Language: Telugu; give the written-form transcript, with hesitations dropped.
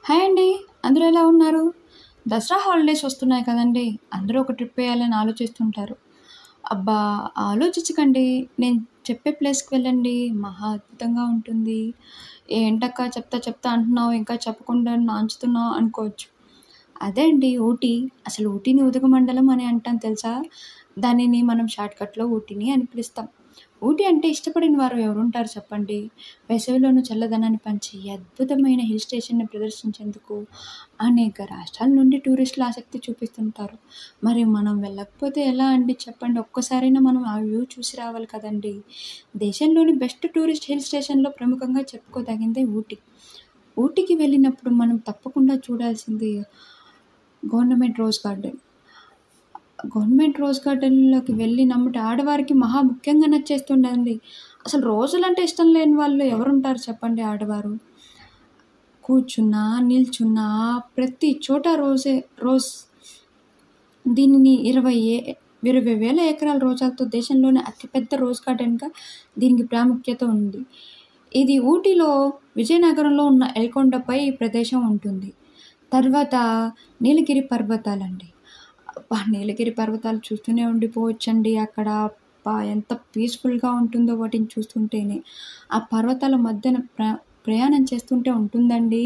హాయ్ అండి. అందరూ ఎలా ఉన్నారు? దసరా హాలిడేస్ వస్తున్నాయి కదండీ! అందరూ ఒక ట్రిప్ వేయాలని ఆలోచిస్తుంటారు. అబ్బా! ఆలోచించకండి. నేను చెప్పే ప్లేస్‌కి వెళ్ళండి. మహా అద్భుతంగా ఉంటుంది. ఏంటక్కా చెప్తా చెప్తా అంటున్నావు, ఇంకా చెప్పకుండా నాంచుతున్నావు అనుకోవచ్చు. అదే అండి ఊటీ. అసలు ఊటీని ఉదగమండలం అని అంటాం తెలుసా? దానిని మనం షార్ట్‌కట్‌లో ఊటీని అని పిలుస్తాం. ఊటీ అంటే ఇష్టపడని వారు ఎవరుంటారు చెప్పండి? వేసవిలోనూ చల్లదనాన్ని పంచి అద్భుతమైన హిల్ స్టేషన్‌ని ప్రదర్శించేందుకు అనేక రాష్ట్రాల నుండి టూరిస్టులు ఆసక్తి చూపిస్తుంటారు. మరి మనం వెళ్ళకపోతే ఎలా అండి చెప్పండి? ఒక్కసారైనా మనం ఆ వ్యూ చూసి రావాలి కదండీ! దేశంలోని బెస్ట్ టూరిస్ట్ హిల్ స్టేషన్‌లో ప్రముఖంగా చెప్పుకోదగిందే ఊటీ. ఊటీకి వెళ్ళినప్పుడు మనం తప్పకుండా చూడాల్సింది government rose garden. Government rose గార్డెన్‌లోకి వెళ్ళినమ్మటే ఆడవారికి మహా ముఖ్యంగా నచ్చేస్తుందండి. అసలు రోజులంటే ఇష్టం లేని వాళ్ళు ఎవరుంటారు చెప్పండి ఆడవారు? కూర్చున్నా, నిల్చున్నా ప్రతి చోట రోజ్. దీనిని 20,000 ఎకరాల రోజాలతో దేశంలోనే అతిపెద్ద రోజ్ గార్డెన్‌గా దీనికి ప్రాముఖ్యత ఉంది. ఇది ఊటీలో విజయనగరంలో ఉన్న ఎల్కొండపై ఈ ప్రదేశం ఉంటుంది. తర్వాత నీలగిరి పర్వతాలండి. అబ్బా! నీలగిరి పర్వతాలు చూస్తూనే ఉండిపోవచ్చండి అక్కడ. అబ్బా! ఎంత పీస్‌ఫుల్‌గా ఉంటుందో వాటిని చూస్తుంటేనే. ఆ పర్వతాల మధ్యన ప్రయాణం చేస్తుంటే ఉంటుందండి.